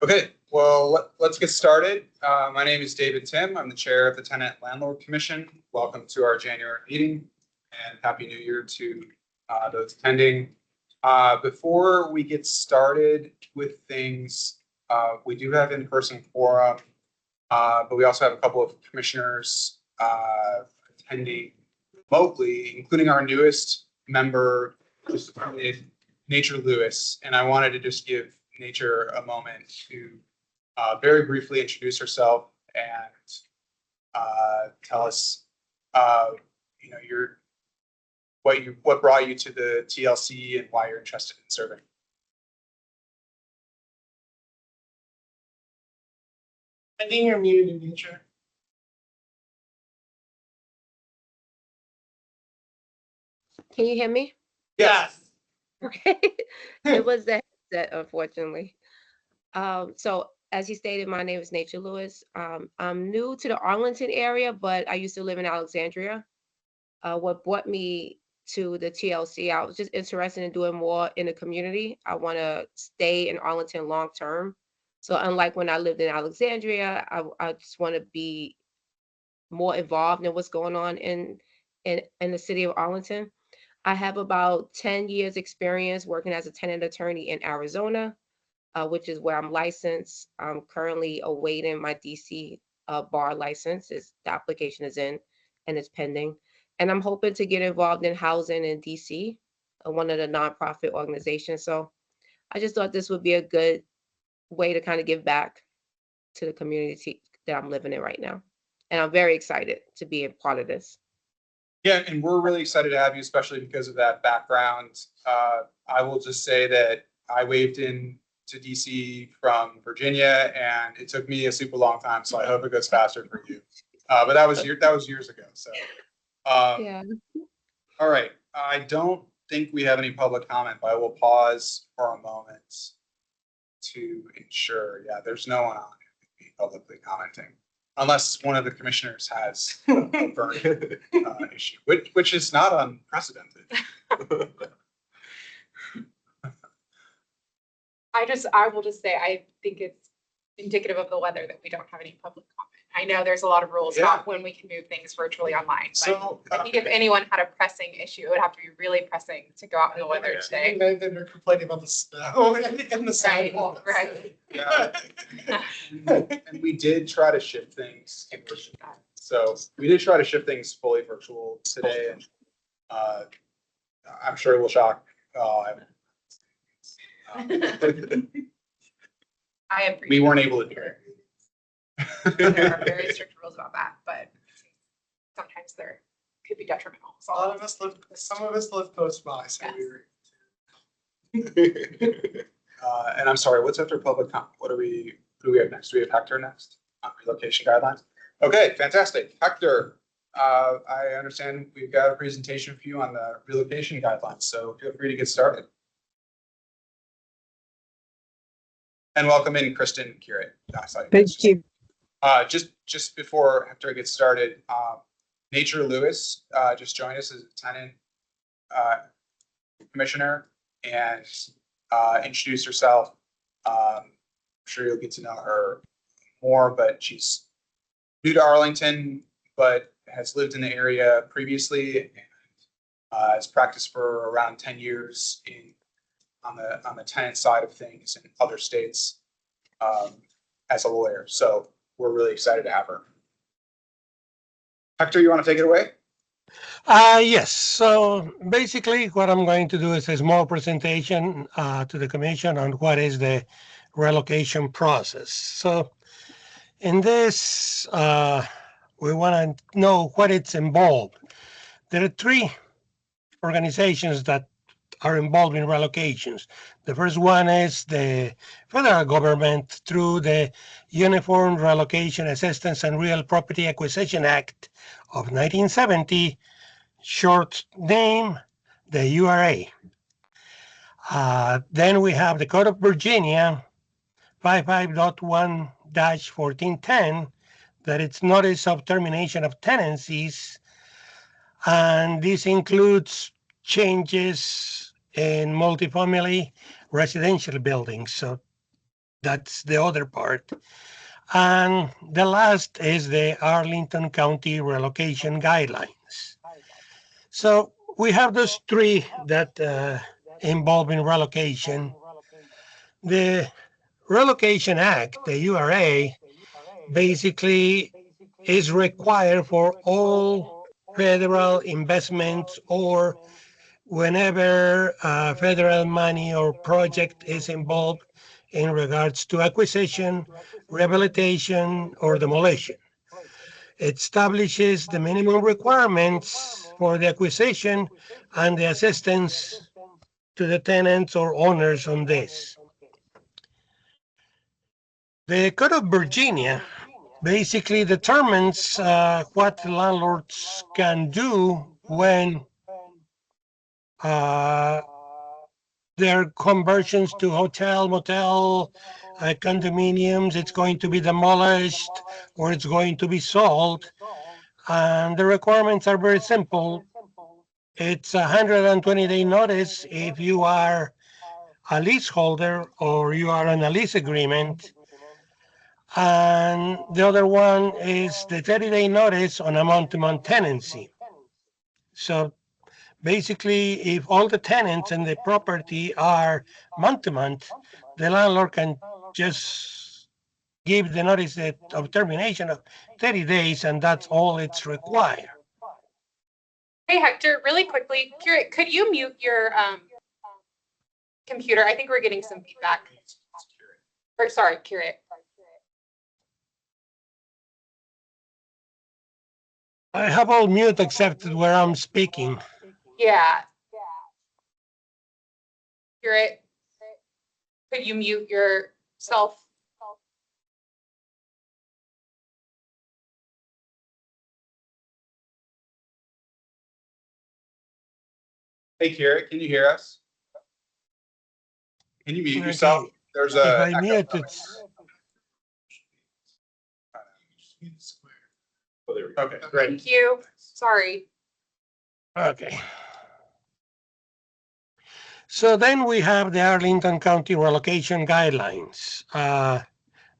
Okay, well, let's get started. My name is David Tim. I'm the chair of the Tenant Landlord Commission. Welcome to our January meeting and Happy New Year to those attending. Before we get started with things, we do have in-person quorum, but we also have a couple of commissioners attending remotely, including our newest member, Nature Lewis. And I wanted to just give Nature a moment to very briefly introduce herself and tell us, what brought you to the TLC and why you're interested in serving. I think you're muted in Nature. Can you hear me? Yes. Okay. It was the headset, unfortunately. So as you stated, my name is Nature Lewis. I'm new to the Arlington area, but I used to live in Alexandria. What brought me to the TLC, I was just interested in doing more in the community. I want to stay in Arlington long term. So unlike when I lived in Alexandria, I just want to be more involved in what's going on in the city of Arlington. I have about 10 years experience working as a tenant attorney in Arizona, which is where I'm licensed. I'm currently awaiting my DC bar license. The application is in and it's pending. And I'm hoping to get involved in housing in DC, one of the nonprofit organizations. So I just thought this would be a good way to kind of give back to the community that I'm living in right now. And I'm very excited to be a part of this. Yeah, and we're really excited to have you, especially because of that background. I will just say that I waved in to DC from Virginia, and it took me a super long time. So I hope it goes faster for you. But that was years ago. So Yeah. All right. I don't think we have any public comment, but I will pause for a moment to ensure. Yeah, there's no one on who can be publicly commenting. Unless one of the commissioners has a burning issue, which is not unprecedented. I will just say, I think it's indicative of the weather that we don't have any public comment. I know there's a lot of rules about when we can move things virtually online, but So I think if anyone had a pressing issue, it would have to be really pressing to go out in the weather today. They're complaining about the snow and the sidewalk. Right. Yeah. And we did try to shift things. So we did try to shift things fully virtual today, and I'm sure it will shock. We weren't able to do it. There are very strict rules about that, but sometimes there could be detrimental. So Some of us live close by, so Yes. And I'm sorry, what's after public comment? Who do we have next? Do we have Hector next on relocation guidelines? Okay, fantastic. Hector, I understand we've got a presentation for you on the relocation guidelines, so feel free to get started. And welcome in Kristen Curate. Thank you. Just before Hector gets started, Nature Lewis just joined us as a tenant commissioner and introduced herself. I'm sure you'll get to know her more, but she's new to Arlington, but has lived in the area previously and has practiced for around 10 years on the tenant side of things in other states as a lawyer. So we're really excited to have her. Hector, you want to take it away? Yes. So basically, what I'm going to do is a small presentation to the commission on what is the relocation process. So in this, we want to know what it's involved. There are three organizations that are involved in relocations. The first one is the federal government through the Uniform Relocation Assistance and Real Property Acquisition Act of 1970, short name, the URA. Then we have the Code of Virginia 55.1-1410, that it's notice of termination of tenancies, and this includes changes in multifamily residential buildings. So That's the other part. And the last is the Arlington County Relocation Guidelines. So we have those three that involve in relocation. The Relocation Act, the URA, basically is required for all federal investments or whenever federal money or project is involved in regards to acquisition, rehabilitation, or demolition. It establishes the minimum requirements for the acquisition and the assistance to the tenants or owners on this. The Code of Virginia basically determines what landlords can do when their conversions to hotel, motel, condominiums, it's going to be demolished or it's going to be sold. And the requirements are very simple. It's a 120-day notice if you are a leaseholder or you are on a lease agreement. And the other one is the 30-day notice on a month-to-month tenancy. So basically, if all the tenants in the property are month-to-month, the landlord can just give the notice of termination of 30 days, and that's all it's required. Hey, Hector, really quickly, could you mute your computer? I think we're getting some feedback. Or sorry, Curate. I have all mute except where I'm speaking. Yeah. Curate, could you mute yourself? Hey, Kira, can you hear us? Can you mute Okay. yourself? There's If a I echo mute, coming. it's Oh, there we go. Okay, great. Thank you. Sorry. okay. So then we have the Arlington County Relocation Guidelines.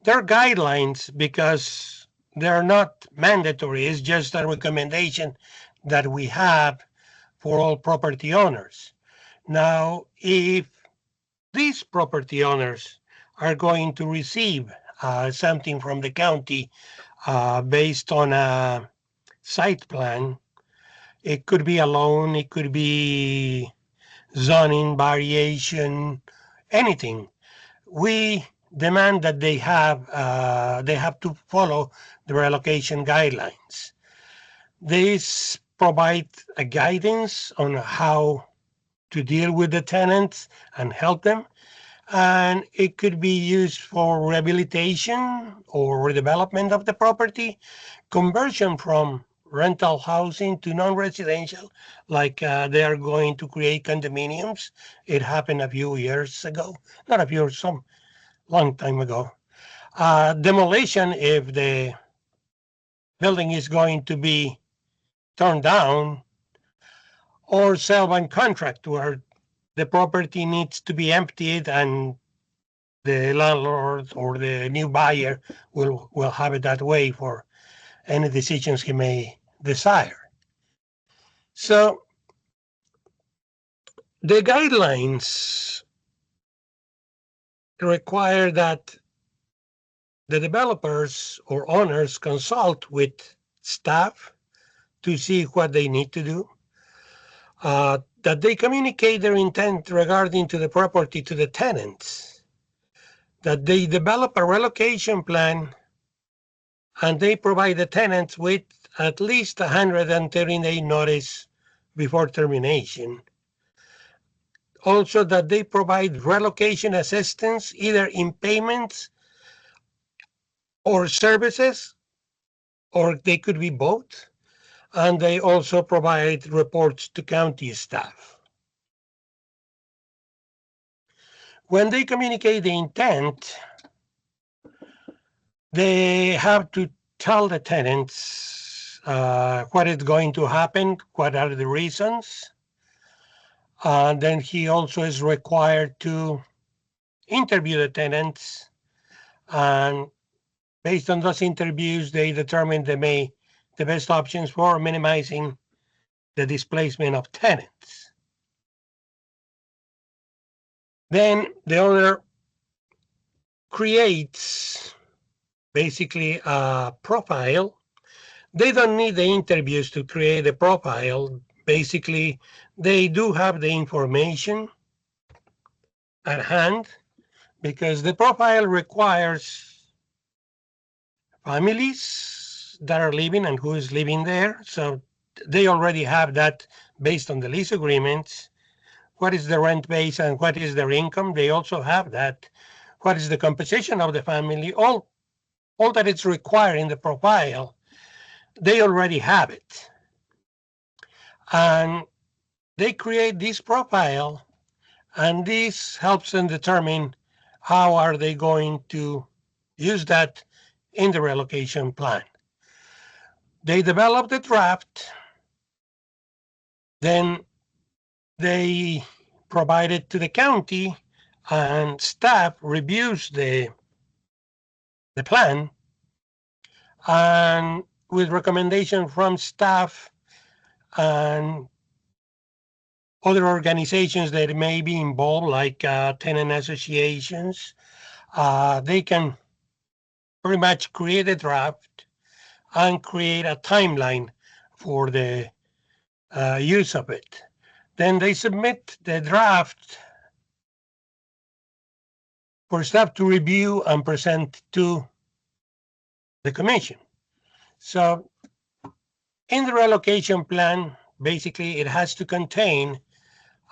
They're guidelines because they're not mandatory. It's just a recommendation that we have for all property owners. Now, if these property owners are going to receive something from the county based on a site plan, it could be a loan, it could be zoning variation, anything. We demand that they have to follow the relocation guidelines. These provide a guidance on how to deal with the tenants and help them. And it could be used for rehabilitation or redevelopment of the property, conversion from rental housing to non-residential, like they are going to create condominiums. It happened a few years ago, not a few, some long time ago. Demolition, if the building is going to be torn down, or sell by contract where the property needs to be emptied and the landlord or the new buyer will have it that way for any decisions he may desire. So the guidelines require that the developers or owners consult with staff to see what they need to do, that they communicate their intent regarding to the property to the tenants, that they develop a relocation plan and they provide the tenants with at least 130-day notice before termination. Also, that they provide relocation assistance either in payments or services, or they could be both. And they also provide reports to county staff. When they communicate the intent, they have to tell the tenants what is going to happen, what are the reasons. And then he also is required to interview the tenants And based on those interviews, they determine the best options for minimizing the displacement of tenants. Then the owner creates basically a profile. They don't need the interviews to create a profile. Basically, they do have the information at hand because the profile requires families that are living and who is living there. So they already have that based on the lease agreements. What is the rent base and what is their income? They also have that. What is the composition of the family? All that it's required in the profile, they already have it. And they create this profile, and this helps them determine how are they going to use that in the relocation plan. They develop the draft, then they provide it to the county, and staff reviews the plan, and with recommendation from staff and other organizations that may be involved, like tenant associations, they can pretty much create a draft and create a timeline for the use of it. Then they submit the draft for staff to review and present to the commission. So in the relocation plan, basically it has to contain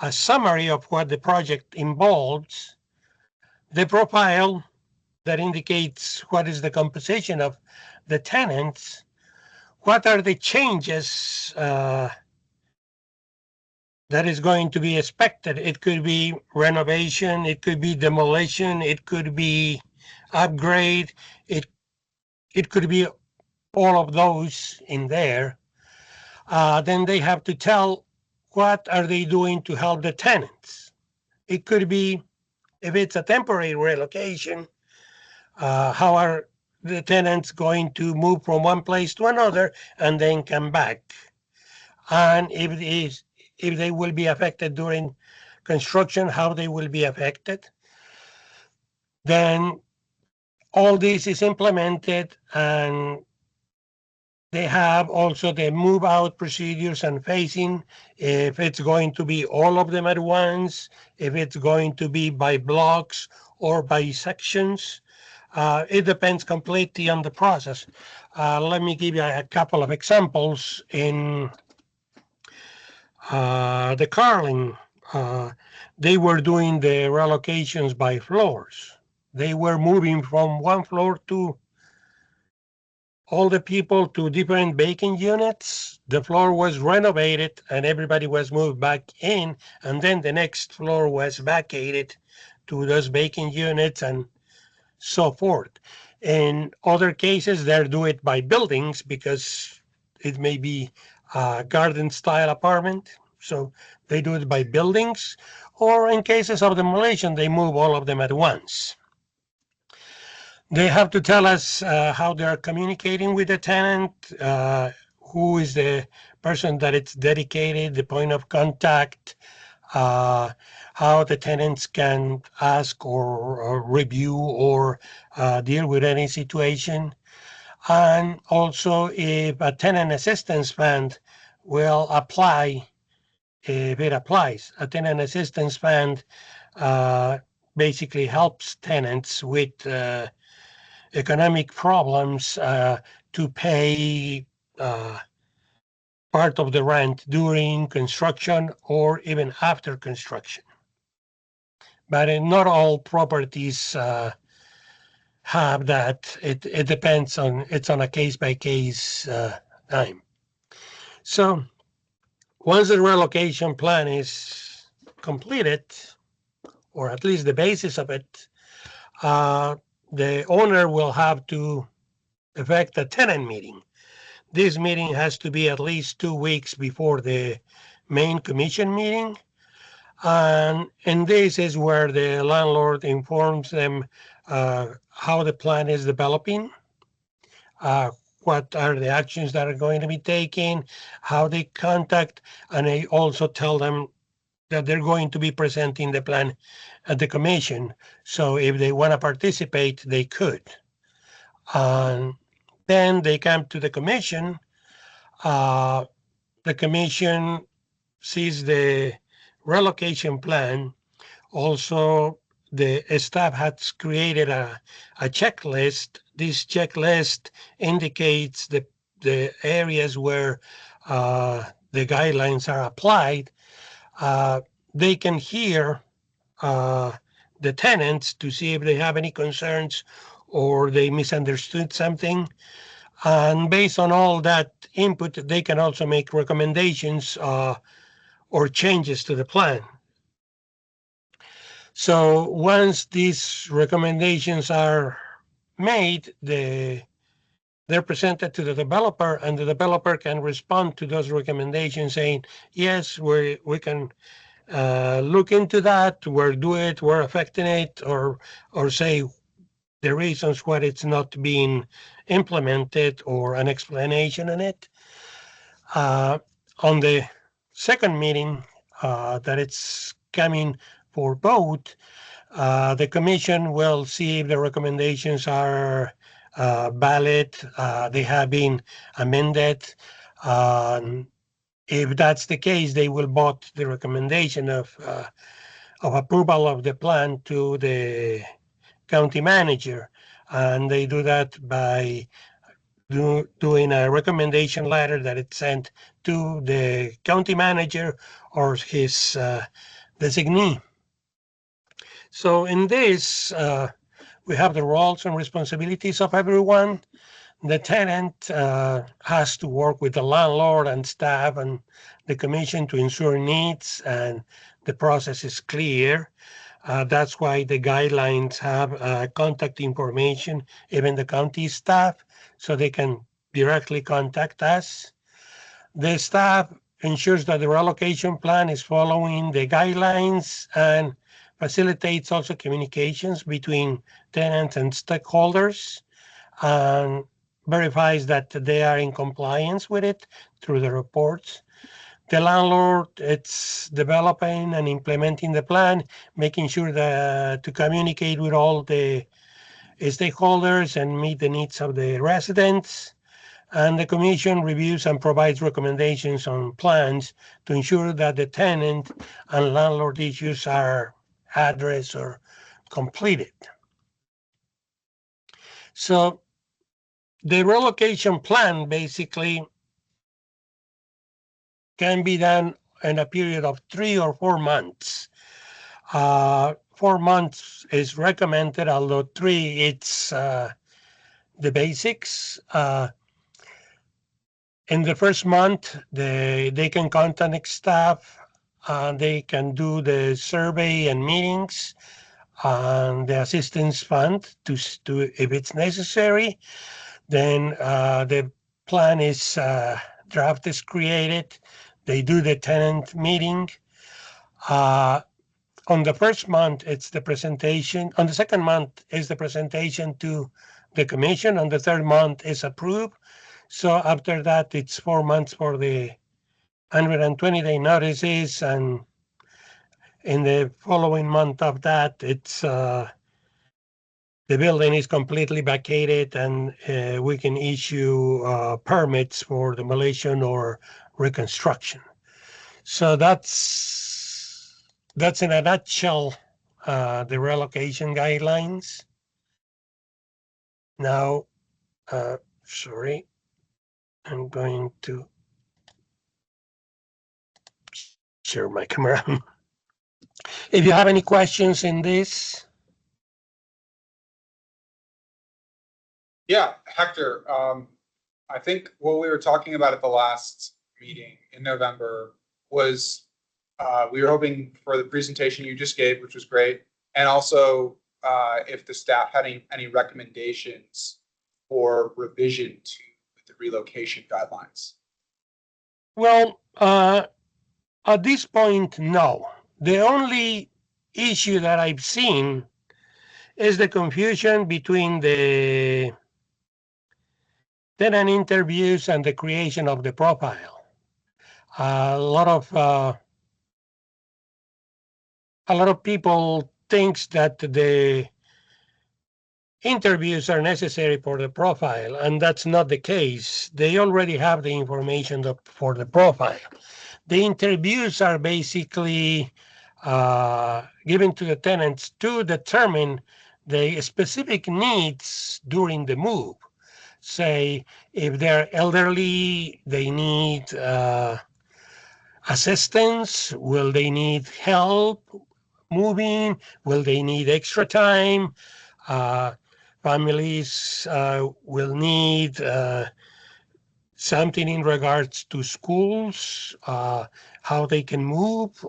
a summary of what the project involves, the profile that indicates what is the composition of the tenants, what are the changes that is going to be expected. It could be renovation, it could be demolition, it could be upgrade, it could be all of those in there. Then they have to tell what are they doing to help the tenants. It could be, if it's a temporary relocation, how are the tenants going to move from one place to another and then come back? And if they will be affected during construction, how they will be affected. Then all this is implemented, and they have also the move out procedures and phasing, if it's going to be all of them at once, if it's going to be by blocks or by sections. It depends completely on the process. Let me give you a couple of examples. In the Carling, they were doing the relocations by floors. They were moving from one floor to all the people to different vacant units. The floor was renovated and everybody was moved back in, and then the next floor was vacated to those vacant units and so forth. In other cases, they do it by buildings because it may be a garden style apartment. So they do it by buildings, or in cases of demolition, they move all of them at once. They have to tell us how they're communicating with the tenant, who is the person that it's dedicated, the point of contact, how the tenants can ask or review or deal with any situation. And also if a tenant assistance fund will apply, if it applies. A tenant assistance fund basically helps tenants with economic problems to pay part of the rent during construction or even after construction. But not all properties have that. It depends on, it's on a case-by-case time. So once the relocation plan is completed, or at least the basis of it, the owner will have to effect a tenant meeting. This meeting has to be at least 2 weeks before the main commission meeting. And this is where the landlord informs them how the plan is developing, what are the actions that are going to be taken, how they contact, and they also tell them that they're going to be presenting the plan at the commission. So if they want to participate, they could. And then they come to the commission. The commission sees the relocation plan. Also, the staff has created a checklist. This checklist indicates the areas where the guidelines are applied. They can hear the tenants to see if they have any concerns or they misunderstood something. And based on all that input, they can also make recommendations or changes to the plan. So once these recommendations are made, they're presented to the developer, and the developer can respond to those recommendations saying, yes, we can look into that, we'll do it, we're affecting it, or say the reasons why it's not being implemented or an explanation on it. On the second meeting that it's coming for vote, the commission will see if the recommendations are valid, they have been amended. If that's the case, they will vote the recommendation of approval of the plan to the county manager. And they do that by doing a recommendation letter that it's sent to the county manager or his designee. So in this, we have the roles and responsibilities of everyone. The tenant has to work with the landlord and staff and the commission to ensure needs and the process is clear. That's why the guidelines have contact information, even the county staff, so they can directly contact us. The staff ensures that the relocation plan is following the guidelines and facilitates also communications between tenants and stakeholders, and verifies that they are in compliance with it through the reports. The landlord, it's developing and implementing the plan, making sure that to communicate with all the stakeholders and meet the needs of the residents. And the commission reviews and provides recommendations on plans to ensure that the tenant and landlord issues are addressed or completed. So the relocation plan basically can be done in a period of 3 or 4 months. 4 months is recommended, although 3, it's the basics. In the first month, they can contact staff, they can do the survey and meetings, and the assistance fund to if it's necessary. Then the plan is draft is created. They do the tenant meeting. On the first month, it's the presentation. On the second month is the presentation to the commission. On the third month is approved. So after that, it's 4 months for the 120-day notices, and in the following month of that, it's the building is completely vacated, and we can issue permits for demolition or reconstruction. So that's in a nutshell the relocation guidelines. Now, sorry, I'm going to share my camera. If you have any questions in this. Yeah, Hector, I think what we were talking about at the last meeting in November was we were hoping for the presentation you just gave, which was great, and also if the staff had any recommendations for revision to the relocation guidelines. Well, at this point, no. the only issue that I've seen is the confusion between the tenant interviews and the creation of the profile. A lot of people thinks that the interviews are necessary for the profile, and that's not the case. They already have the information for the profile. The interviews are basically given to the tenants to determine the specific needs during the move. Say, if they're elderly, they need assistance, will they need help moving, will they need extra time? Families will need something in regards to schools, how they can move.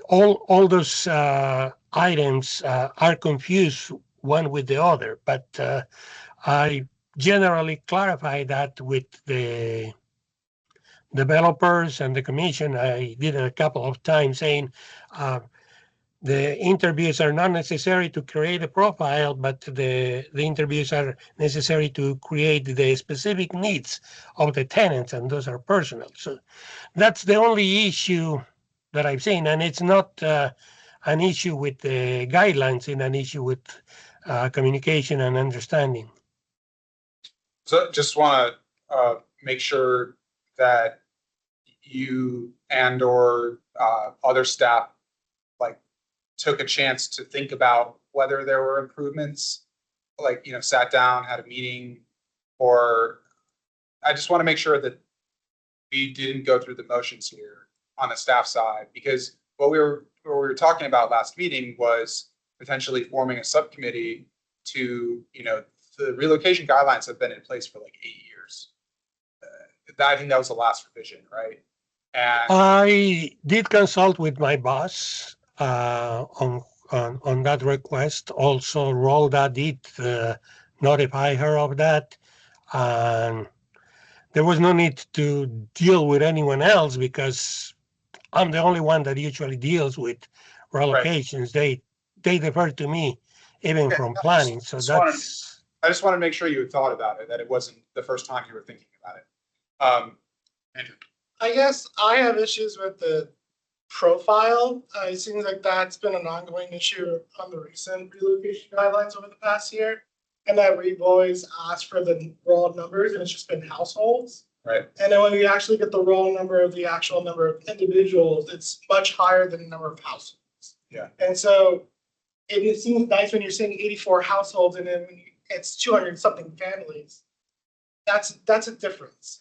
All those items are confused one with the other, but I generally clarify that with the developers and the commission. I did it a couple of times saying the interviews are not necessary to create a profile, but the interviews are necessary to create the specific needs of the tenants, and those are personal. So that's the only issue that I've seen, and it's not an issue with the guidelines, it's an issue with communication and understanding. So just want to make sure that you and or other staff like took a chance to think about whether there were improvements, like, you know, sat down, had a meeting, or I just want to make sure that we didn't go through the motions here on the staff side, because what we were talking about last meeting was potentially forming a subcommittee to, you know, the relocation guidelines have been in place for like 8 years. I think that was the last revision, right? And I did consult with my boss on that request. Also, Rolda did notify her of that, and there was no need to deal with anyone else because I'm the only one that usually deals with relocations. They defer to me, even Okay, from planning. So I just want to make sure you had thought about it, that it wasn't the first time you were thinking about it. Andrew. I guess I have issues with the profile. It seems like that's been an ongoing issue on the recent relocation guidelines over the past year. And that we've always asked for the raw numbers, and it's just been households. Right. And then when we actually get the raw number of the actual number of individuals, it's much higher than the number of households. Yeah. And so it seems nice when you're saying 84 households and then it's 200 something families. That's a difference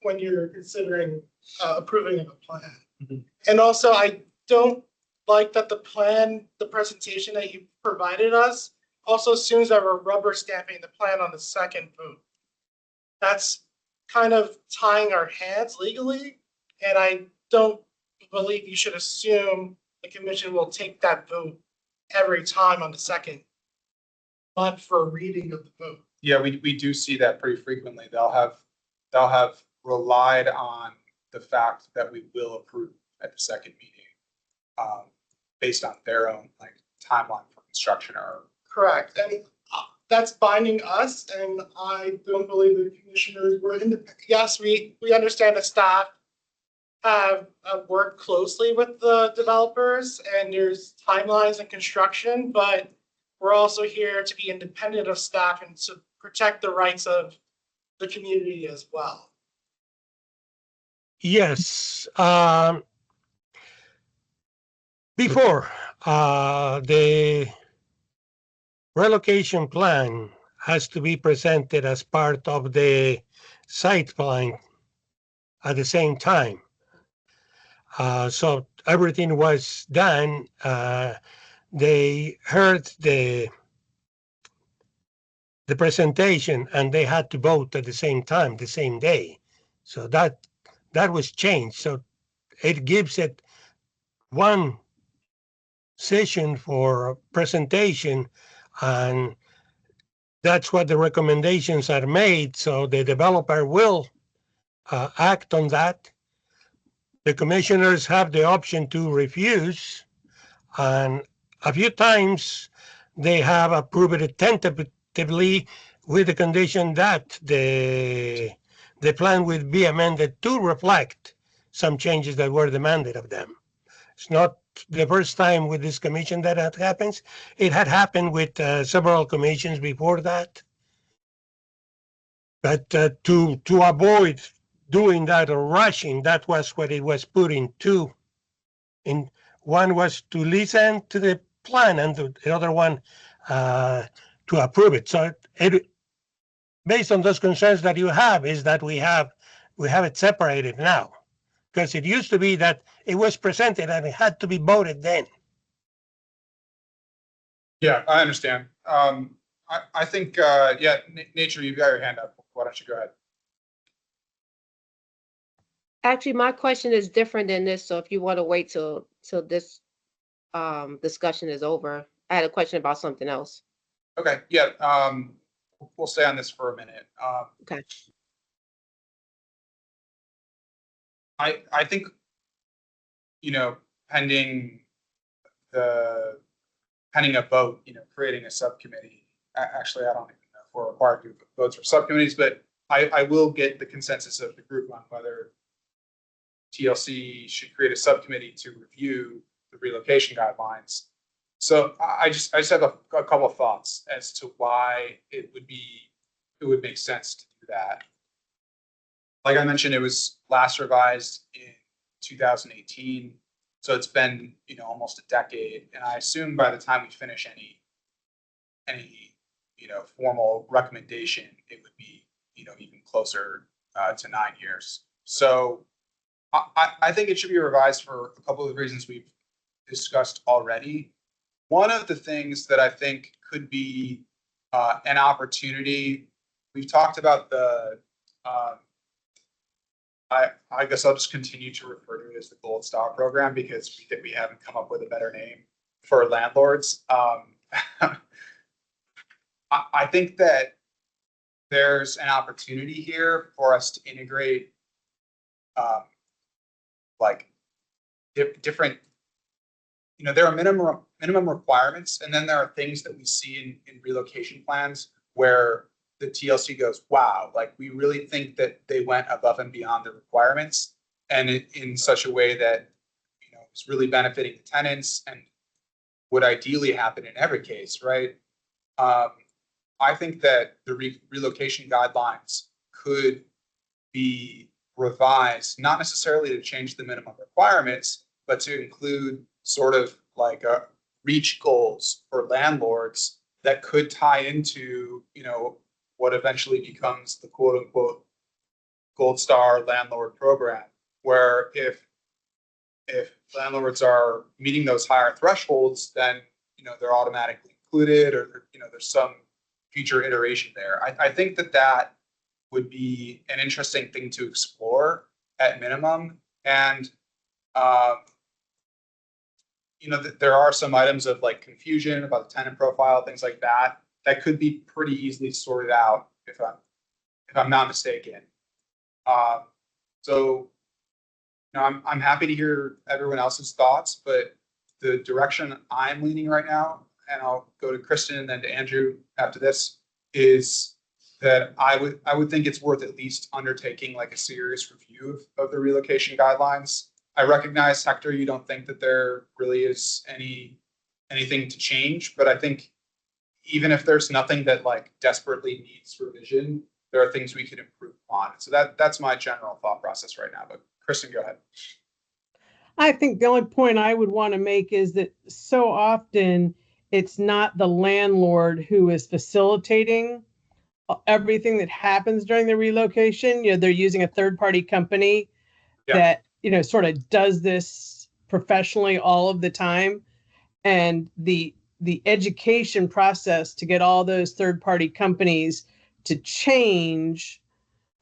when you're considering approving of a plan. Mm-hmm. And also, I don't like that the presentation that you provided us also assumes that we're rubber stamping the plan on the second vote. That's kind of tying our hands legally, and I don't believe you should assume the commission will take that vote every time on the second month for a reading of the vote. Yeah, we do see that pretty frequently. They'll have relied on the fact that we will approve at the second meeting, based on their own like timeline for construction or. Correct, and that's binding us, and I don't believe the commissioners were independent. Yes, we understand the staff have worked closely with the developers, and there's timelines and construction, but we're also here to be independent of staff and to protect the rights of the community as well. Yes. Before the relocation plan has to be presented as part of the site plan at the same time. So everything was done. They heard the presentation and they had to vote at the same time, the same day. So that was changed. So it gives it one session for presentation, and that's what the recommendations are made. So the developer will act on that. the commissioners have the option to refuse, and a few times they have approved it tentatively with the condition that the plan would be amended to reflect some changes that were demanded of them. It's not the first time with this commission that that happens. It had happened with several commissions before that. But to avoid doing that or rushing, that was what it was put into. In one was to listen to the plan, and the other one to approve it. So based on those concerns that you have, is that we have it separated now, because it used to be that it was presented and it had to be voted then. Yeah, I understand. I think, yeah, Nature, you've got your hand up. Why don't you go ahead? Actually, my question is different than this, so if you want to wait till this discussion is over, I had a question about something else. Okay, yeah, we'll stay on this for a minute. Okay. I think, you know, pending a vote, you know, creating a subcommittee. Actually, I don't even know if we're required to do votes for subcommittees, but I will get the consensus of the group on whether TLC should create a subcommittee to review the relocation guidelines. So I just have a couple of thoughts as to why it would make sense to do that. Like I mentioned, it was last revised in 2018. So it's been, you know, almost a decade. And I assume by the time we finish any you know, formal recommendation, it would be, you know, even closer to 9 years. So I think it should be revised for a couple of reasons we've discussed already. One of the things that I think could be an opportunity, we've talked about the, I guess I'll just continue to refer to it as the Gold Star program because we haven't come up with a better name for landlords. I think that there's an opportunity here for us to integrate like different, you know, there are minimum requirements, and then there are things that we see in relocation plans where the TLC goes, wow, like we really think that they went above and beyond the requirements, and in such a way that, you know, is really benefiting the tenants and would ideally happen in every case, right? I think that the relocation guidelines could be revised, not necessarily to change the minimum requirements, but to include sort of like reach goals for landlords that could tie into, you know, what eventually becomes the quote unquote Gold Star landlord program, where if landlords are meeting those higher thresholds, then, you know, they're automatically included, or, you know, there's some future iteration there. I think that would be an interesting thing to explore at minimum. And, you know, there are some items of like confusion about the tenant profile, things like that, that could be pretty easily sorted out if I'm not mistaken. So, you know, I'm happy to hear everyone else's thoughts, but the direction I'm leaning right now, and I'll go to Kristen and then to Andrew after this, is that I would think it's worth at least undertaking like a serious review of the relocation guidelines. I recognize, Hector, you don't think that there really is anything to change, but I think even if there's nothing that like desperately needs revision, there are things we could improve on. So that's my general thought process right now. But Kristen, go ahead. I think the only point I would want to make is that so often it's not the landlord who is facilitating everything that happens during the relocation. You know, they're using a third-party company that, you know, sort of does this professionally all of the time. And the education process to get all those third-party companies to change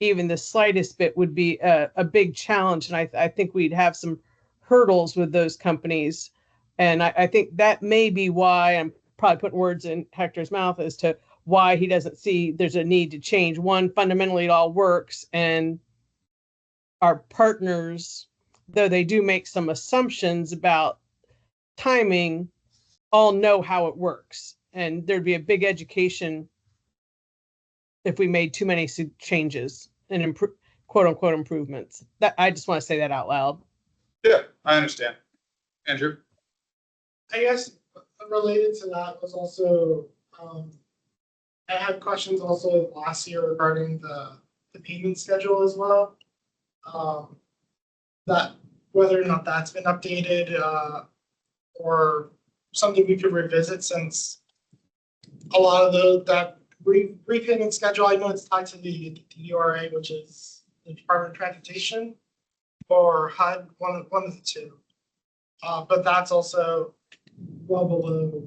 even the slightest bit would be a big challenge. And I think we'd have some hurdles with those companies. And I think that may be why, I'm probably putting words in Hector's mouth as to why he doesn't see there's a need to change. One, fundamentally it all works, and our partners though they do make some assumptions about timing, all know how it works. And there'd be a big education if we made too many changes and quote unquote improvements. That I just want to say that out loud. Yeah, I understand. Andrew? I guess related to that was also, I had questions also last year regarding the payment schedule as well. That whether or not that's been updated, or something we could revisit, since a lot of that repayment schedule, I know it's tied to the DRA, which is the Department of Transportation, or HUD, one of the two. But that's also well below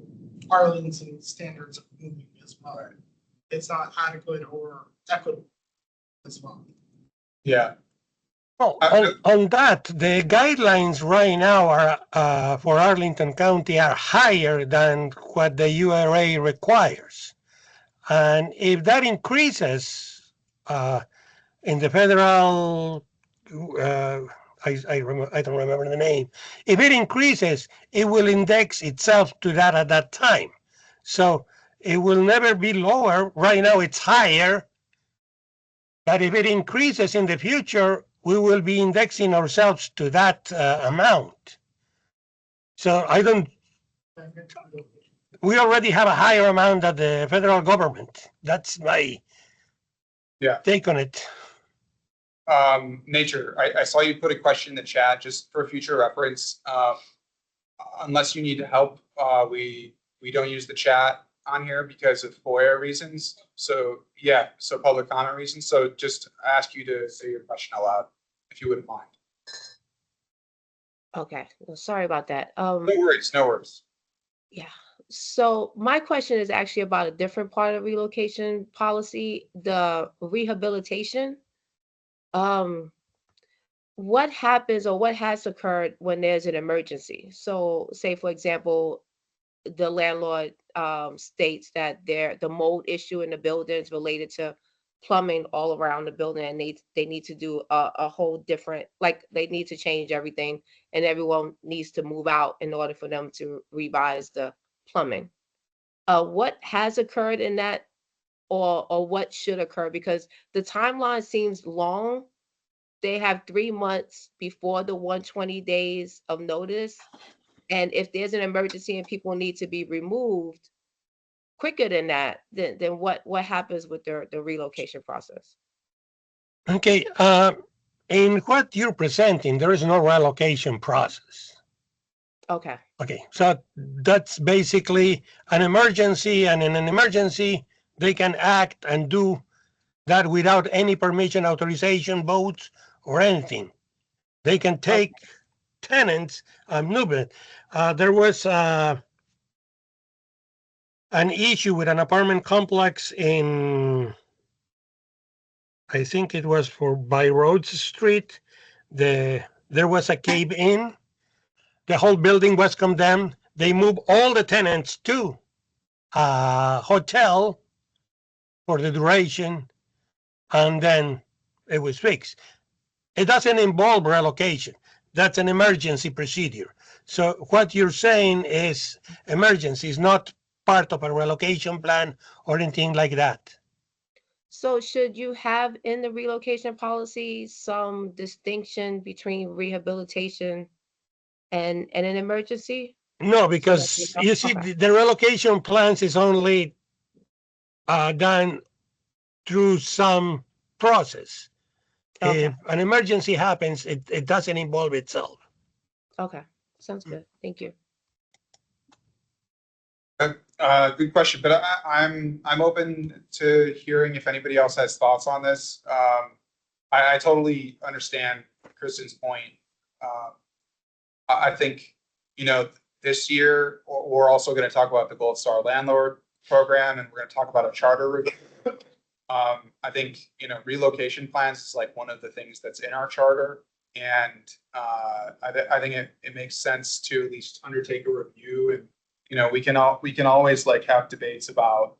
Arlington standards of moving as well. It's not adequate or equitable as well. Yeah. Well, on that, the guidelines right now are for Arlington County are higher than what the URA requires. And if that increases in the federal, I don't remember the name. If it increases, it will index itself to that at that time. So it will never be lower. Right now it's higher. But if it increases in the future, we will be indexing ourselves to that amount. So we already have a higher amount than the federal government. That's my take on it. Nature, I saw you put a question in the chat just for future reference. Unless you need help, we don't use the chat on here because of FOIA reasons. So yeah, so public comment reasons. So just ask you to say your question out loud, if you wouldn't mind. Okay, well, sorry about that. No worries, no worries. Yeah. So my question is actually about a different part of relocation policy, the rehabilitation. What happens or what has occurred when there's an emergency? So say, for example, the landlord states that the mold issue in the building is related to plumbing all around the building, and they need to do a whole different, like they need to change everything, and everyone needs to move out in order for them to revise the plumbing. What has occurred in that, or what should occur? Because the timeline seems long. They have 3 months before the 120 days of notice. And if there's an emergency and people need to be removed quicker than that, then what happens with the relocation process? Okay, in what you're presenting, there is no relocation process. Okay. Okay, so that's basically an emergency, and in an emergency, they can act and do that without any permission, authorization, votes, or anything. They can take tenants and move it. There was an issue with an apartment complex in, I think it was by Rhodes Street. There was a cave-in. The whole building was condemned. They moved all the tenants to a hotel for the duration, and then it was fixed. It doesn't involve relocation. That's an emergency procedure. So what you're saying is emergency is not part of a relocation plan or anything like that. So should you have in the relocation policy some distinction between rehabilitation and an emergency? No, because you see, the relocation plans is only done through some process. Okay. If an emergency happens, it doesn't involve itself. Okay, sounds good. Thank you. Good question, but I'm open to hearing if anybody else has thoughts on this. I totally understand Kristen's point. I think, this year we're also going to talk about the Gold Star Landlord program, and we're going to talk about a charter review. I think, relocation plans is like one of the things that's in our charter. And I think it makes sense to at least undertake a review. And, we can always like have debates about,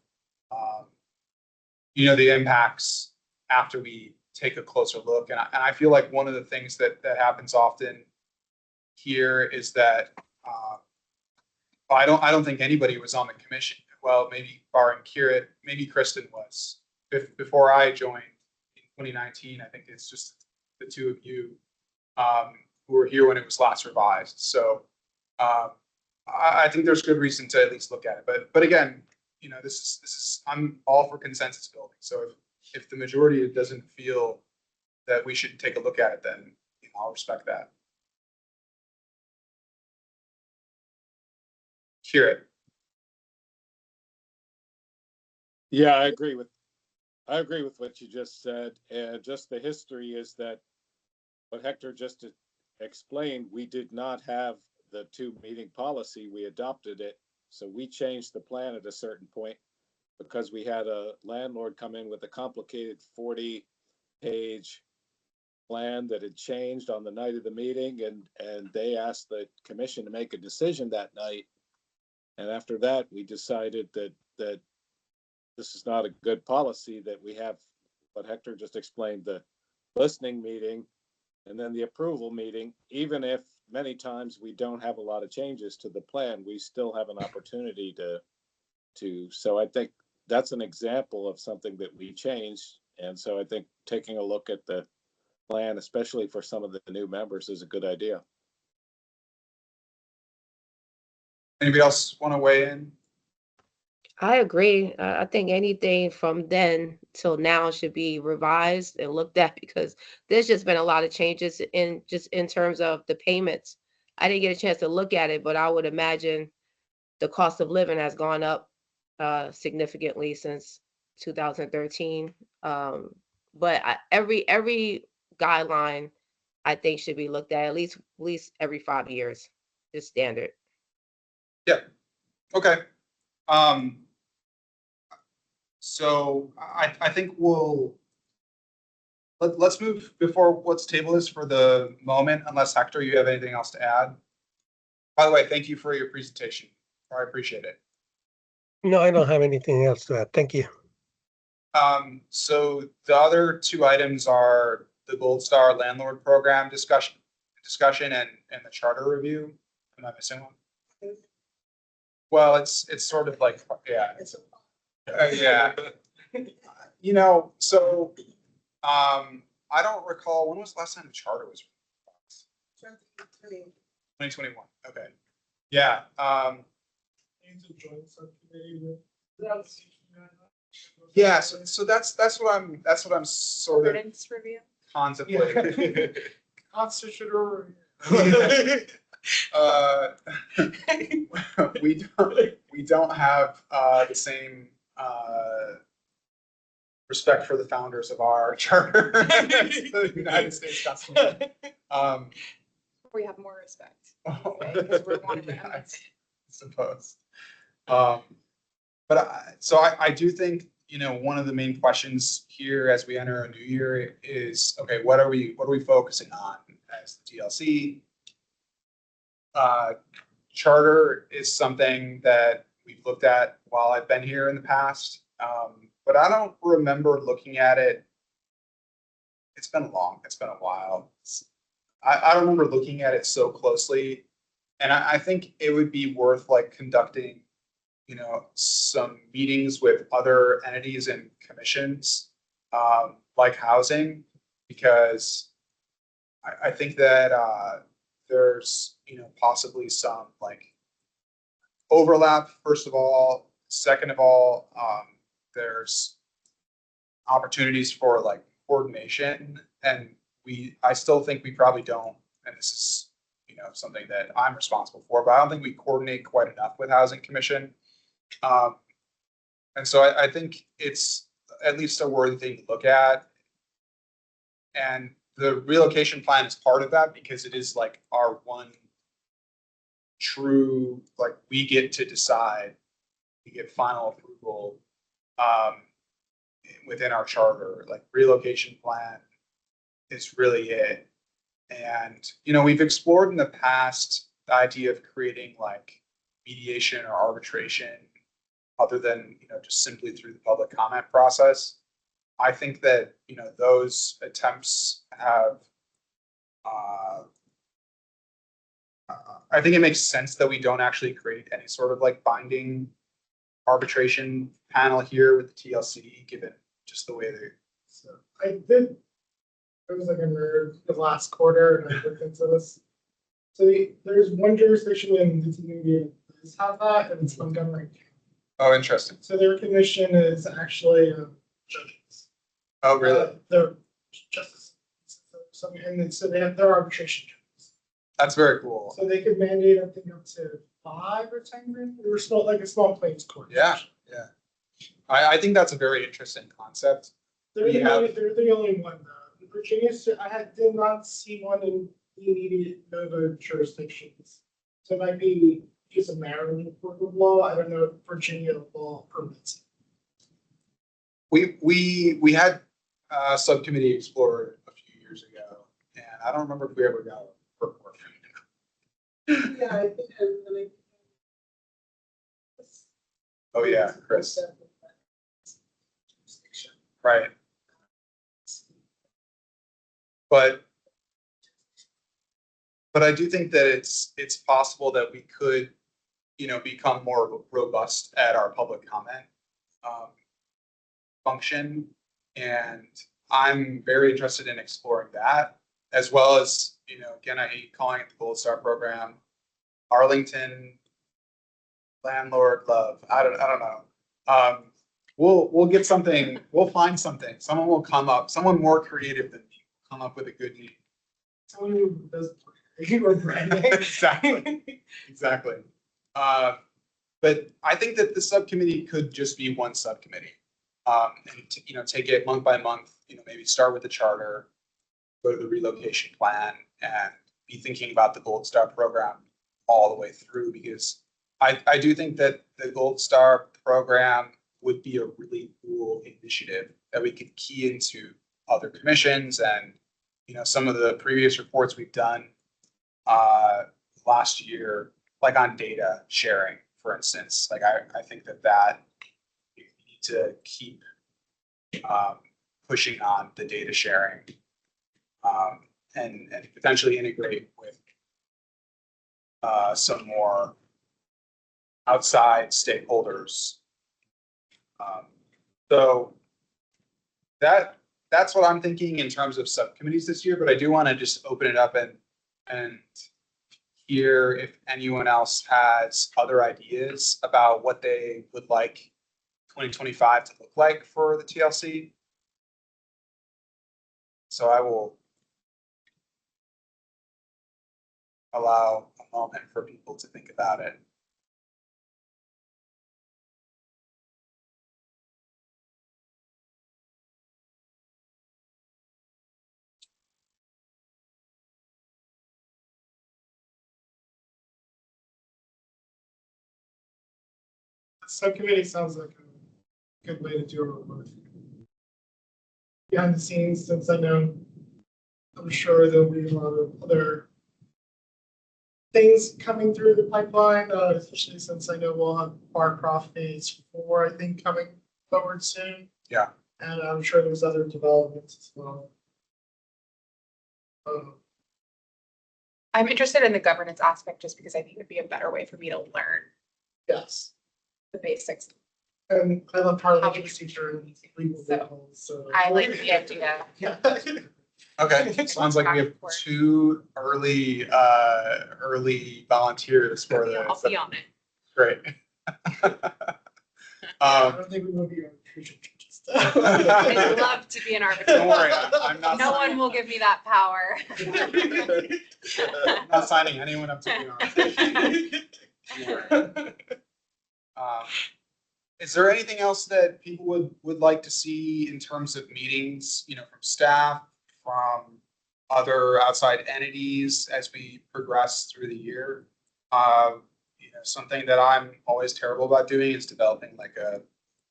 the impacts after we take a closer look. And I feel like one of the things that happens often here is that I don't think anybody was on the commission. Well, maybe barring Kira, maybe Kristen was. Before I joined in 2019, I think it's just the two of you who were here when it was last revised. So I think there's good reason to at least look at it. But again, you know, this is I'm all for consensus building. So if the majority doesn't feel that we should take a look at it, then you know, I'll respect that. Hear it. Yeah, I agree with what you just said. And just the history is that what Hector just explained, we did not have the 2-meeting policy. We adopted it. So we changed the plan at a certain point because we had a landlord come in with a complicated 40-page plan that had changed on the night of the meeting, and they asked the commission to make a decision that night. And after that, we decided that this is not a good policy, that we have what Hector just explained, the listening meeting and then the approval meeting. Even if many times we don't have a lot of changes to the plan, we still have an opportunity to. So I think that's an example of something that we changed. And so I think taking a look at the plan, especially for some of the new members, is a good idea. Anybody else want to weigh in? I agree. I think anything from then till now should be revised and looked at because there's just been a lot of changes in terms of the payments. I didn't get a chance to look at it, but I would imagine the cost of living has gone up significantly since 2013. But every guideline I think should be looked at least every 5 years, just standard. Yeah. Okay. So I think let's move let's table this for the moment, unless Hector, you have anything else to add. By the way, thank you for your presentation. I appreciate it. No, I don't have anything else to add. Thank you. So the other 2 items are the Gold Star Landlord Program discussion and the charter review. Am I missing one? Well, it's sort of like, yeah. Yeah. You know, so I don't recall, when was the last time the charter was released? 2021. Okay. Yeah. Yeah, so that's what I'm sort of Ordinance review. contemplating. Constitutional. We don't have the same respect for the founders of our charter, the United States Constitution. We have more respect. Because we're one of them. I suppose. But I do think, you know, one of the main questions here as we enter a new year is, okay, what are we focusing on as the TLC? Charter is something that we've looked at while I've been here in the past, but I don't remember looking at it. It's been a while. I don't remember looking at it so closely, and I think it would be worth like conducting, you know, some meetings with other entities and commissions, like housing, because I think that there's, you know, possibly some like overlap, first of all. Second of all, there's opportunities for like coordination, and I still think we probably don't, and this is, you know, something that I'm responsible for, but I don't think we coordinate quite enough with Housing Commission. And so I think it's at least a worthy thing to look at. And the relocation plan is part of that because it is like our one true, like we get to decide, we get final approval within our charter. Like relocation plan is really it. And, you know, we've explored in the past the idea of creating like mediation or arbitration other than, you know, just simply through the public comment process. I think that, you know, those attempts have I think it makes sense that we don't actually create any sort of like binding arbitration panel here with the TLC, given just the way they. So I did, it was like a nerd the last quarter and I looked into this. So there's one jurisdiction in the community that does have that, and it's Montgomery County. Oh, interesting. So their commission is actually judges. Oh, really? They're justices. And so they have their arbitration judges. That's very cool. So they could mandate, I think, up to 5 or 10 grand. They were small, like a small claims court. Yeah, yeah. I think that's a very interesting concept. They're they're the only one though. In Virginia, did not see one in the immediate Nova jurisdictions. So it might be just a Maryland court of law. I don't know if Virginia law permits it. We had a subcommittee explored a few years ago, and I don't remember if we ever got a report from it. Yeah, I think. Oh, yeah, Chris. Right. But I do think that it's possible that we could, become more robust at our public comment function. And I'm very interested in exploring that, as well as, again, I hate calling it the Gold Star program, Arlington Landlord Love. I don't know. We'll get something. We'll find something. Someone will come up. Someone more creative than me will come up with a good name. Someone who does branding. Exactly. But I think that the subcommittee could just be one subcommittee, and take it month by month. Maybe start with the charter, go to the relocation plan, and be thinking about the Gold Star program all the way through. Because I do think that the Gold Star program would be a really cool initiative that we could key into other commissions and, some of the previous reports we've done last year, like on data sharing, for instance. Like I think that we need to keep pushing on the data sharing and potentially integrate with some more outside stakeholders. So that's what I'm thinking in terms of subcommittees this year, but I do want to just open it up and hear if anyone else has other ideas about what they would like 2025 to look like for the TLC. So I will allow a moment for people to think about it. Subcommittee sounds like a good way to do it. Behind the scenes, since I'm sure there'll be a lot of other things coming through the pipeline, especially since I know we'll have Barcroft phase 4, I think, coming forward soon. Yeah. And I'm sure there's other developments as well. I'm interested in the governance aspect just because I think it'd be a better way for me to learn Yes. the basics. And I love part How of we the do procedure and things. legal So, vehicles, so. I like the idea. Yeah. Okay, sounds like we have 2 early volunteers for Yeah, I'll the. be on it. Great. I don't think we will be arbitration judges. I'd love to be an arbitrator. Don't worry, I'm not. No one will give me that power. I'm not signing anyone up to be on. Don't worry. Is there anything else that people would like to see in terms of meetings, from staff, from other outside entities as we progress through the year? Something that I'm always terrible about doing is developing like a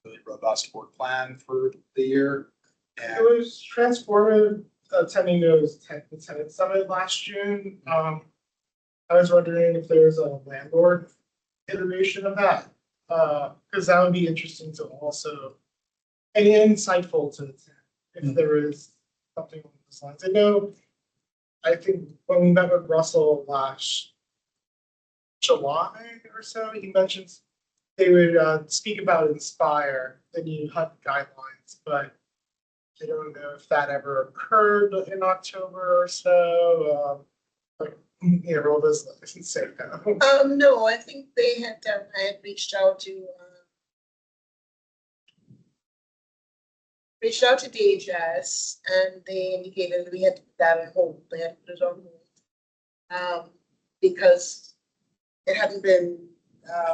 really robust work plan for the year. It And was transformative attending the Tenant Summit last June. I was wondering if there's a landlord iteration of that. Because that would be interesting to also, and insightful to attend if there is something along those lines. I think when we met with Russell last July or so, he mentions they would speak about Inspire, the new HUD guidelines, but I don't know if that ever occurred in October or so. Like, yeah, roll this, say no. No, I think I had reached out to DHS and they indicated we had to put that on hold. They had to put it on hold. Because it hadn't been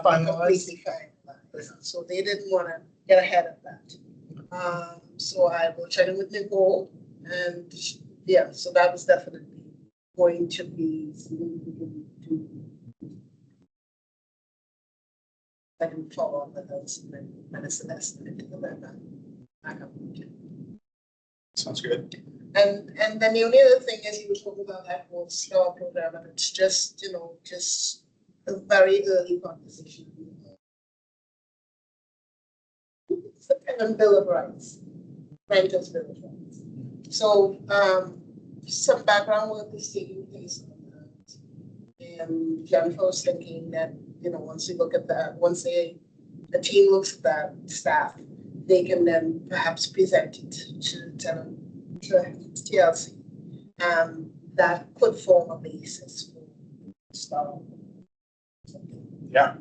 completely finalized. So they didn't want to get ahead of that. So I will check in with Nicole and yeah, so that was definitely going to be something we can do. I can follow up with those medicine estimate to the backup. Sounds good. And then the only other thing is you were talking about that whole STAR program, and it's just, just a very early conversation. It's a tenant bill of rights, renters bill of rights. So some background work is taking place on that. And Jennifer was thinking that, once we look at that, once the team looks at that staff, they can then perhaps present it to TLC. That could form a basis for STAR. Yeah.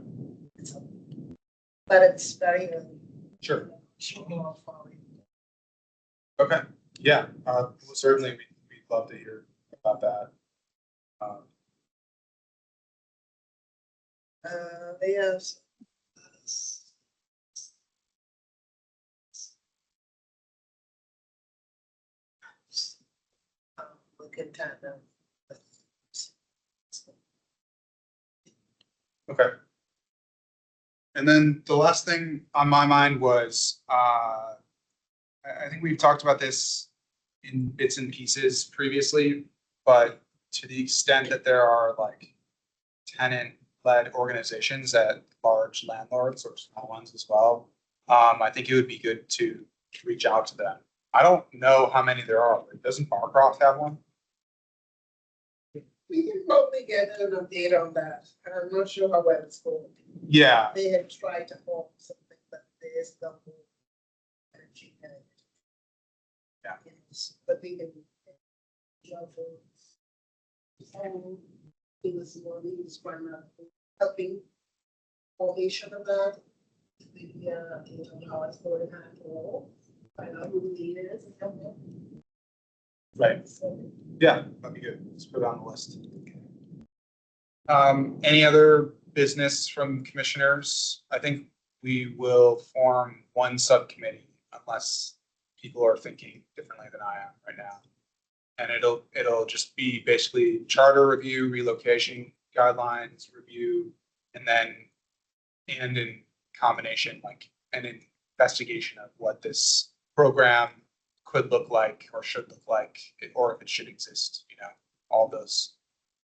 But it's very early. Sure. Okay. Yeah. Well, certainly we'd love to hear about that. Yes. Look at that. Okay. And then the last thing on my mind was, I think we've talked about this in bits and pieces previously, but to the extent that there are like tenant-led organizations at large landlords or small ones as well, I think it would be good to reach out to them. I don't know how many there are. Doesn't Barcroft have one? We can probably get an update on that. I'm not sure how well it's going. Yeah. They had tried to form something, but there's the whole energy. Yeah. But we can. Give us more news from helping formation of that. Maybe how it's going to happen. Find out who the lead is and help them. Right. Yeah, that'd be good. Let's put it on the list. Any other business from commissioners? I think we will form one subcommittee unless people are thinking differently than I am right now. And it'll just be basically charter review, relocation guidelines review, and in combination, like an investigation of what this program could look like or should look like, or if it should exist, all those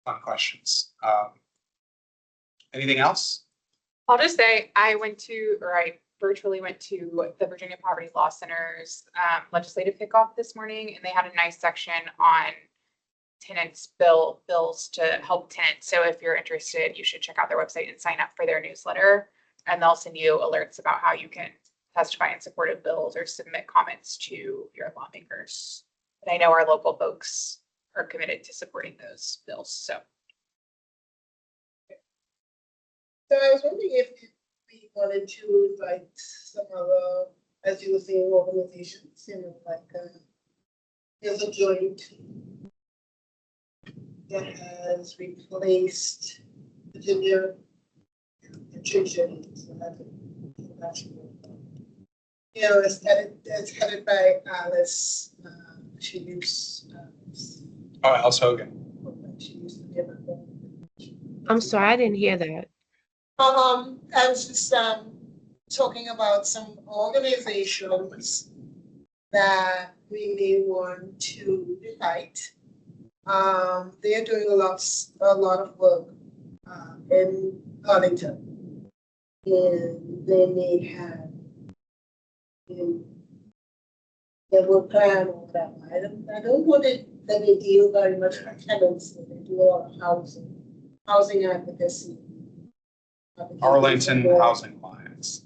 fun questions. Anything else? I'll just say I virtually went to the Virginia Poverty Law Center's legislative kickoff this morning, and they had a nice section on tenants bills to help tenants. So if you're interested, you should check out their website and sign up for their newsletter, and they'll send you alerts about how you can testify in support of bills or submit comments to your lawmakers. And I know our local folks are committed to supporting those bills. So I was wondering if we wanted to invite some other, as you were saying, organizations, there's a joint that has replaced Virginia Nutrition. So that's it's headed by Alice. She used Alice Hogan. She used to be a member. I'm sorry, I didn't hear that. I was just talking about some organizations that we may want to invite. They are doing a lot of work in Arlington, and they may have their work plan or whatever. I don't want it that they deal very much with tenants. They do a lot of housing advocacy. Arlington Housing Alliance.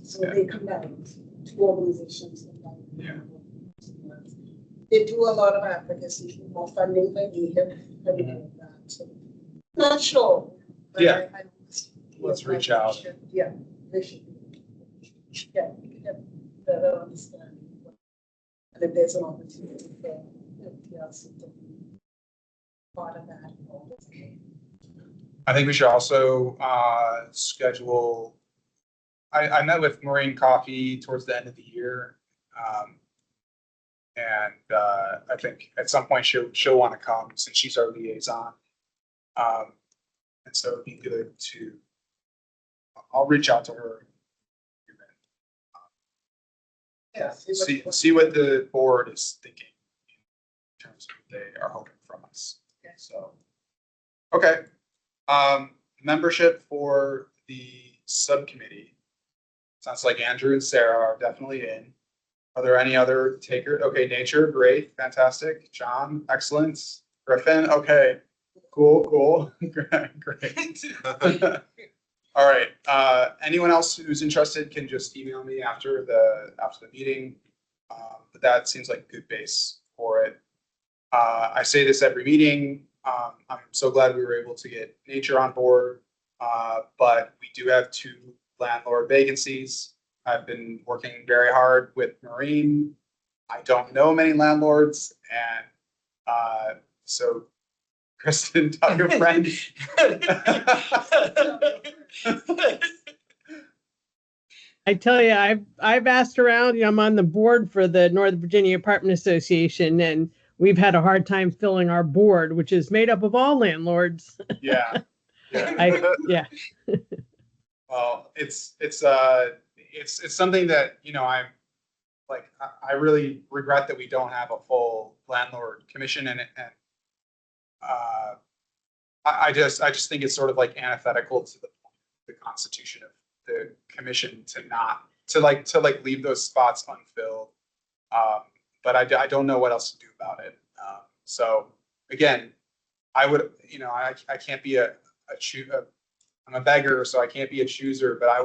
So they combine two organizations. Yeah. They do a lot of advocacy for more funding for AHIP and all of that. So not sure. but Yeah. I Let's reach out. Yeah, they should. Yeah, get better understanding. And if there's an opportunity for TLC to be part of that. I think we should also schedule. I met with Maureen Coffey towards the end of the year. And I think at some point she'll want to come since she's our liaison. And so it'd be good to, I'll reach out to her. Yeah, See what the board is thinking in terms of what they are hoping from us. So, okay. Membership for the subcommittee. Sounds like Andrew and Sarah are definitely in. Are there any other takers? Okay, nature, great, fantastic. John, excellent. Griffin, okay, cool, great. All right, anyone else who's interested can just email me after the meeting. But that seems like a good base for it. I say this every meeting. I'm so glad we were able to get nature on board, but we do have 2 landlord vacancies. I've been working very hard with Maureen. I don't know many landlords, and so Kristen, tell your friend. I tell you, I've asked around. I'm on the board for the Northern Virginia Apartment Association, and we've had a hard time filling our board, which is made up of all landlords. Yeah. Yeah. Well, it's something that, I'm like, I really regret that we don't have a full landlord commission, and I just think it's sort of like antithetical to the constitution of the commission to leave those spots unfilled. But I don't know what else to do about it. So again, I would, I can't be I'm a beggar, so I can't be a chooser, but I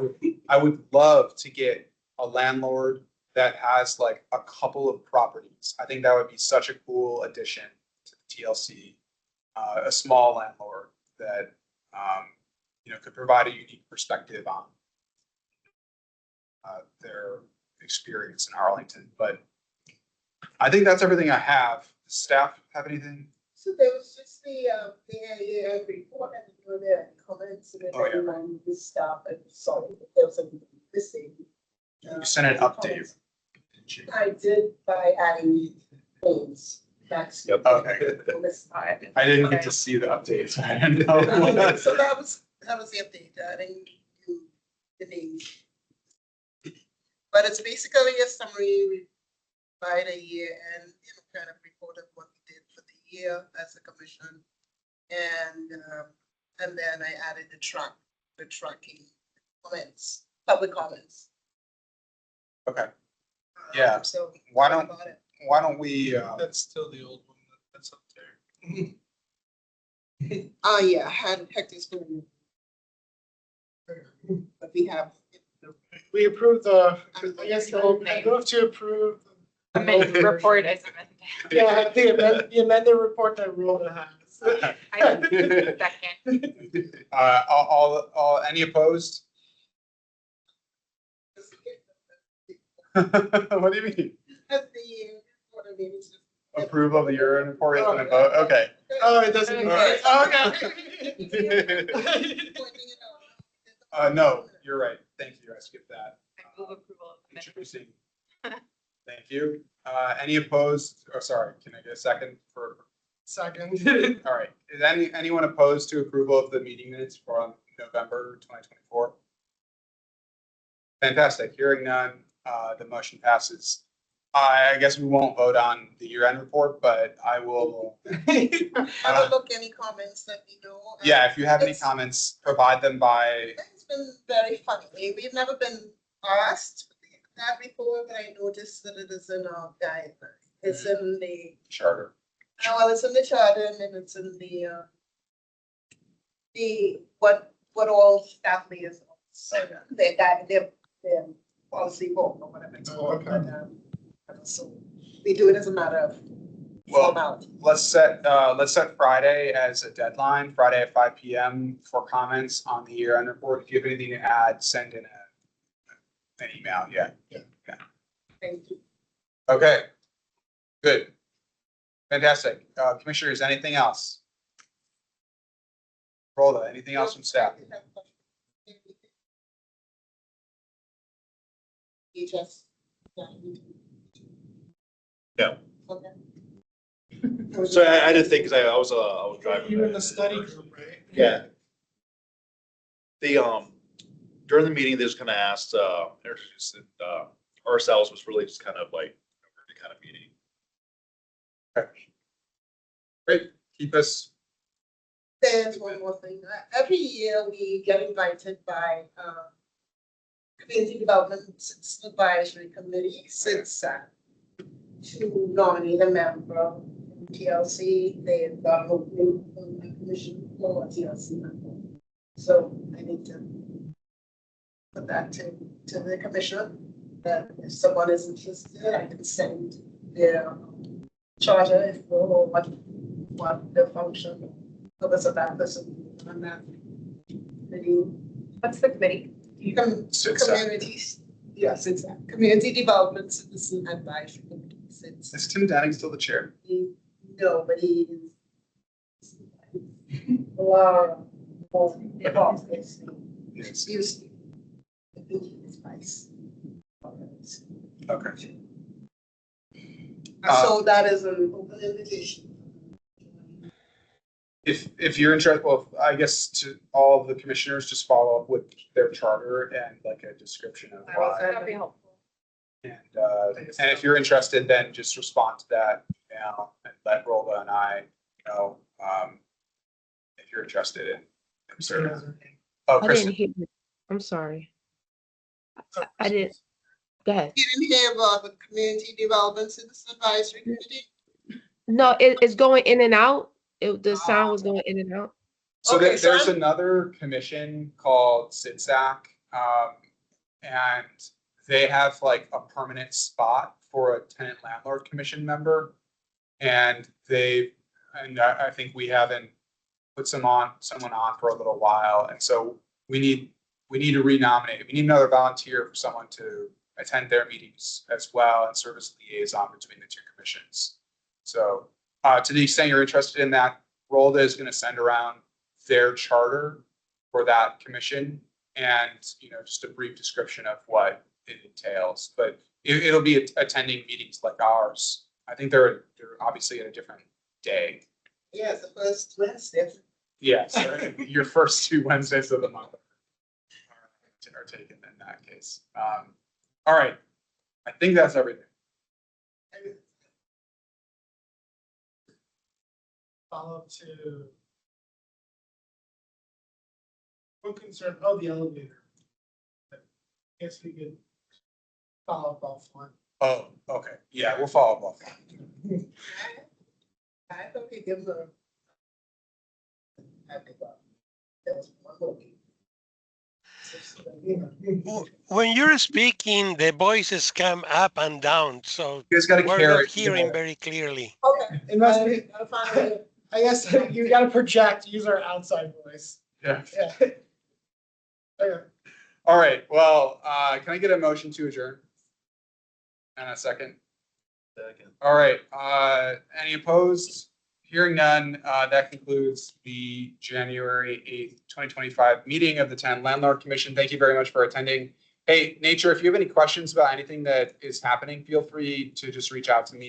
would love to get a landlord that has like a couple of properties. I think that would be such a cool addition to the TLC. A small landlord that could provide a unique perspective on their experience in Arlington. But I think that's everything I have. Does staff have anything? So there was just the AIA report, and there were comments and Oh, yeah. everyone was stop and sorry, there was something missing. You sent an update. I did by adding names. That's. Yep. Okay. I didn't get to see the updates. I didn't know. So that was the update, adding the names. But it's basically a summary by the year and kind of report of what we did for the year as a commission. And then I added the tracking comments, public comments. Okay. Yeah. So Why don't we? That's still the old one that's up there. Yeah, I had Hector's doing it. But We approved the, I I guess, The old I name. moved to approve. Report as amended. Yeah, the amended report that Rhoda has. I second. All any opposed? What do you mean? Approval of the urine report isn't a vote? Okay. Oh, it doesn't. Okay. No, you're right. Thank you. I skipped that. I move approval of amended. Introducing. Thank you. Any opposed? Oh, sorry. Can I get a second for? Second. All right. Is anyone opposed to approval of the meeting minutes from November 2024? Fantastic. Hearing none, the motion passes. I guess we won't vote on the year-end report, but I will. I will look any comments that we know. Yeah, if you have any comments, provide them by. It's been very funny. We've never been asked that before, but I noticed that it is in our guideline. It's in the Charter. well, it's in the charter and then it's in the what what all staff liaisons, their policy book or whatever it's called. But, so we do it as a matter of Well, formality. let's set Friday as a deadline, Friday at 5 p.m. for comments on the year-end report. If you have anything to add, send in an email. Yeah. Thank you. Okay. Good. Fantastic. Commissioners, anything else? Rhoda, anything else from staff? You just. No. Okay. So I didn't think, because I was driving. You in the study group, right? Yeah. During the meeting, they just kind of asked, introduced ourselves, was really just kind of like, the kind of meeting. Great. Keep us. There's one more thing. Every year we get invited by Community Development Advisory Committee, CIDSAC, to nominate a member from TLC. They've got an opening on the commission for a TLC member. So I need to put that to the commissioner, that if someone is interested, I can send their charter if or what the function purpose of that person on that committee. What's the committee? Communities, yes, it's that. Community Development Citizen Advisory Committee. Is Tim Downing still the chair? No, but he is. Laura. Yes. Used to. I think he is vice. Okay. So that is an open invitation. If you're interested, well, I guess to all of the commissioners, just follow up with their charter and like a description of why. That'd be helpful. And if you're interested, then just respond to that email and let Rhoda and I know if you're interested in serving. Oh, I Kristen. didn't hear it. I'm sorry. I didn't. Go ahead. You didn't hear about the Community Development Citizen Advisory Committee? No, it's going in and out. The sound was going in and out. So Okay, so there's I'm- another commission called CIDSAC, and they have like a permanent spot for a tenant landlord commission member. And I think we haven't put someone on for a little while. And so we need to renominate. We need another volunteer for someone to attend their meetings as well and serve as liaison between the two commissions. So to the extent you're interested in that, Rhoda is going to send around their charter for that commission and, just a brief description of what it entails. But it'll be attending meetings like ours. I think they're obviously at a different day. Yeah, it's the first Wednesday. Yes, your first 2 Wednesdays of the month are taken in that case. All right, I think that's everything. Follow up to. One concern, the elevator. I guess we could follow up offline. Oh, okay. Yeah, we'll follow up. I thought he gives a. I think that's one more. When you're speaking, the voices come up and down, so You guys got to we're carry not it. hearing very clearly. Okay. It must be, I'll find out. I guess you gotta project, use our outside voice. Yeah. Yeah. Okay. All right. Well, can I get a motion to adjourn? And a second. All right. Any opposed? Hearing none, that concludes the January 8th, 2025 meeting of the Tenant Landlord Commission. Thank you very much for attending. Hey, Nature, if you have any questions about anything that is happening, feel free to just reach out to me.